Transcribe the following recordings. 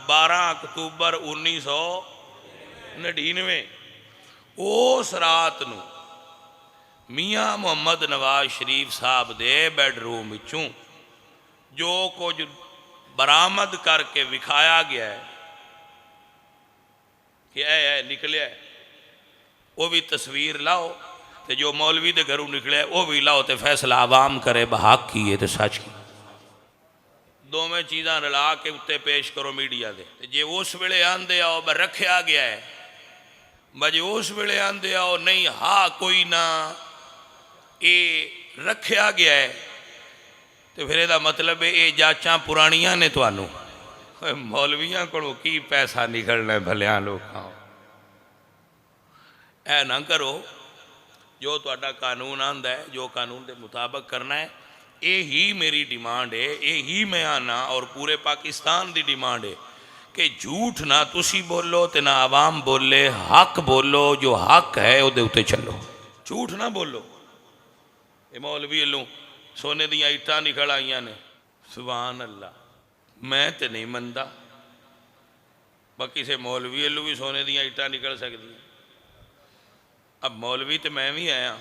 12 October 1999 ਉਸ ਰਾਤ ਨੂੰ ਮੀਆਂ ਮੁਹੰਮਦ ਨਵਾਜ਼ ਸ਼ਰੀਫ ਸਾਹਿਬ ਦੇ ਬੈਡਰੂਮ ਵਿੱਚੋਂ ਜੋ ਕੁਝ ਬਰਾਮਦ ਕਰਕੇ ਵਿਖਾਇਆ ਗਿਆ ਹੈ کہ اے نکلیا ہے وہ بھی تصویر لاؤ تے جو مولوی دے گھروں نکلے وہ بھی لاؤ تے فیصلہ عوام کرے بحق کیے تے سچ کی دو میں چیزاں رلا کے اتے پیش کرو میڈیا دے جے اس ویلے آندے آؤ بس رکھیا گیا ہے بجے اس ویلے آندے آؤ نہیں ہاں کوئی نہ اے رکھیا گیا ہے تو پھر یہ مطلب ہے یہ جاچاں پرانیاں نے توانوں مولویاں کو کی پیسہ نکلنا بھلیاں لوگ اے نہ کرو جو تہاڈا قانون آندا ہے جو قانون دے مطابق کرنا ہے یہی میری ڈیمانڈ ہے یہی میں آنا اور پورے پاکستان دی ڈیمانڈ ہے کہ جھوٹ نہ تسی بولو تے نہ عوام بولے حق بولو جو حق ہے وہ دے اتے چلو جھوٹ نہ بولو یہ مولوی لوں سونے دیاں اٹھاں نکل آئیاں نے سبحان اللہ میں تے نہیں مندہ باقی سے مولوی اللہ بھی سونے دیاں اٹھاں نکل سکتی ہیں اب مولوی تے میں بھی آیا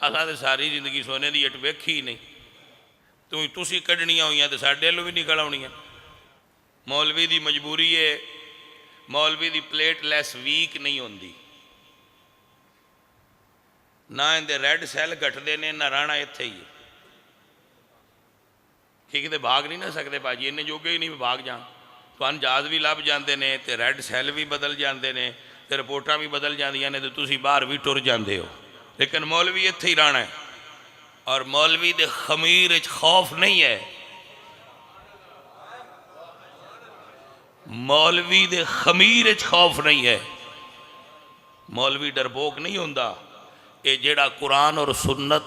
اساں تے ساری زندگی سونے دی اٹ ویکھی ہی نہیں تسی کڈنیاں ہوئیاں تے ساڈے اللہ بھی نکل آونیاں مولوی دی مجبوری ہے مولوی دی پلیٹ لیس ویک نہیں ہوندی نہ اندے ریڈ سیل گھٹدے نے نہ رانا اتھے ہی ٹھیک تے بھاگ نہیں نہ سکتے پاجی انہیں جوگے ہی نہیں بھاگ جان تو جہاز بھی لب جاندے نے تے ریڈ سیل بھی بدل جاندے نے تے رپورٹاں بھی بدل جاندیاں نے تے تسی باہر بھی ٹر جاندے ہو لیکن مولوی اتھے ہی رہنا ہے اور مولوی دے خمیر وچ خوف نہیں ہے مولوی دے خمیر وچ خوف نہیں ہے مولوی ڈربوک نہیں ہوندا یہ جیڑا قرآن اور سنت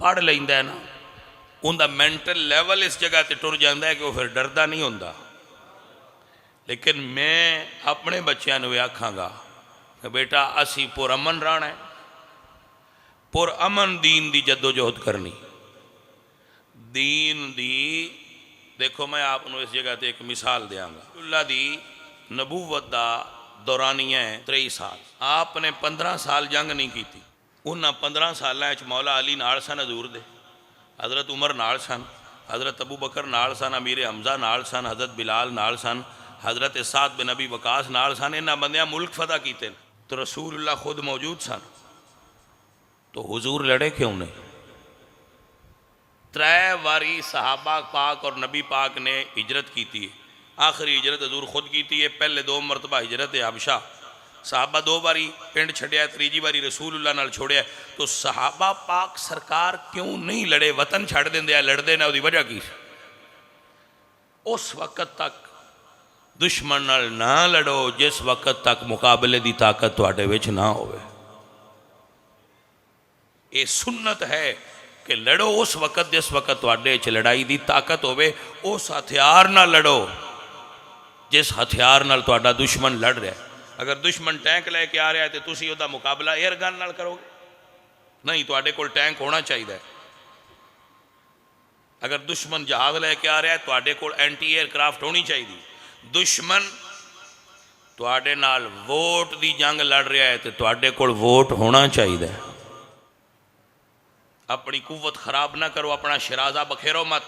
پڑھ لیندا ہے نا ان دا مینٹل لیول اس جگہ تے ٹر جاندہ ہے کہ وہ پھر ڈردہ نہیں ہوندا لیکن میں اپنے بچیاں نوے آکھاں گا کہ بیٹا اسی پر امن رہنا ہے پر امن دین دی جد و جہد کرنی دین دی دیکھو میں آپ نے اس جگہ تے ایک مثال دیاں گا اللہ دی نبوت دا دورانیہ ہے 3 سال آپ نے 15 سال جنگ نہیں کی تھی انہاں 15 سالہ اچ مولا علی نال سن حضور دے حضرت عمر نال سن حضرت ابو بکر نال سن امیر حمزہ نال سن حضرت بلال نال سن حضرت سعد بن ابی وقاص نال سن انہاں بندیاں ملک فتح کیتے تو رسول اللہ خود موجود سن تو حضور لڑے کیوں نہیں 3 واری صحابہ پاک اور نبی پاک نے ہجرت کی تھی آخری ہجرت حضور خود کی تھی پہلے 2 مرتبہ ہجرت حبشہ صحابہ 2 باری پنڈ چھڑیا 3 باری رسول اللہ نال چھوڑیا تو صحابہ پاک سرکار کیوں نہیں لڑے وطن چھڑ دیں دیا لڑ دے نہ دی وجہ کی اس وقت تک دشمن نال نہ لڑو جس وقت تک مقابلے دی طاقت تواڈے وچ نہ ہوئے یہ سنت ہے کہ لڑو اس وقت جس وقت تواڈے وچ لڑائی دی طاقت ہوئے اس ہتھیار نہ لڑو جس ہتھیار نال تواڈا دشمن لڑ رہا ہے اگر دشمن ٹینک لے کے آ رہا ہے تو تسی وہ مقابلہ ایئر گن نال کرو گے نہیں تواڈے کول ٹینک ہونا چاہیے اگر دشمن جہاز لے کے آ رہا ہے تواڈے کول اینٹی ایئر کرافٹ ہونی چاہیے دشمن تواڈے نال ووٹ دی جنگ لڑ رہا ہے تو تواڈے کول ووٹ ہونا چاہیے اپنی قوت خراب نہ کرو اپنا شرازہ بکھیرو مت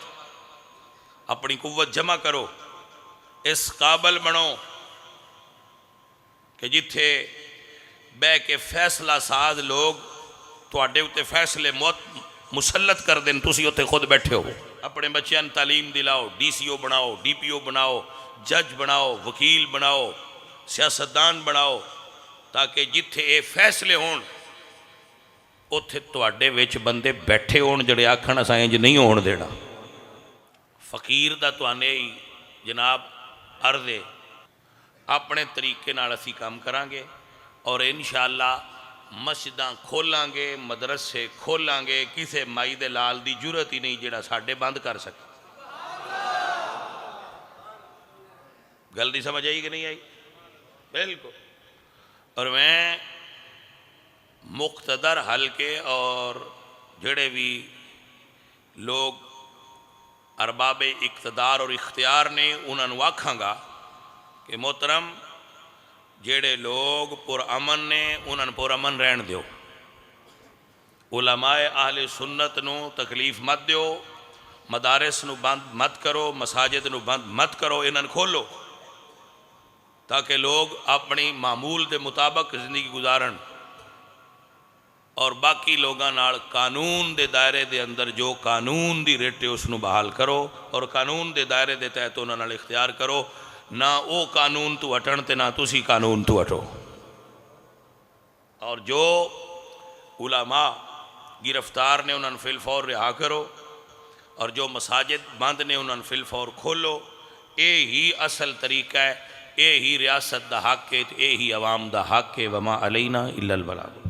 اپنی قوت جمع کرو اس قابل بنو کہ جتھے بے کے فیصلہ ساز لوگ تواڈے اتے فیصلے مسلط کر دیں تسی اتے خود بیٹھے ہو اپنے بچیاں تعلیم دلاؤ ڈی سی او بناؤ ڈی پی او بناؤ جج بناؤ وکیل بناؤ سیاستدان بناؤ تاکہ جتھے اے فیصلے ہون اتے تواڈے وچ بندے بیٹھے ہون جڑے آکھن اساں انج نہیں ہون دینا فقیر دا توانے جناب عرض ہے اپنے طریقے نال اسی کام کران گے اور انشاءاللہ مسجداں کھولاں گے مدرسے کھولاں گے کسے مائی دے لال دی جرت ہی نہیں جڑا ساڈے بند کر سکے گل دی سمجھ آئی کہ نہیں آئی بالکل اور میں مقتدر حلقے اور جڑے بھی لوگ ارباب اقتدار اور اختیار نے انہوں آکھاں گا کہ محترم جڑے لوگ پرامن نے انہوں نے پرامن رہن دیو، علماء اہل سنت نو تکلیف مت دیو، مدارس نو بند مت کرو، مساجد نو بند مت کرو، انہوں کھولو تاکہ لوگ اپنی معمول دے مطابق زندگی گزارن، اور باقی لوگاں نال قانون دے دائرے دے اندر جو قانون دی ریٹ ہے اس نو بحال کرو، اور قانون دے دائرے دے تحت انہاں نال اختیار کرو، نہ او قانون تو ہٹن تے نہ تسی قانون تو ہٹو۔ اور جو علماء گرفتار نے انہاں فی الفور رہا کرو، اور جو مساجد بند نے انہاں فی الفور کھولو۔ اے ہی اصل طریقہ ہے، اے ہی ریاست دا حق ہے، اے ہی عوام دا حق ہے، وما علینا الا البلاغ۔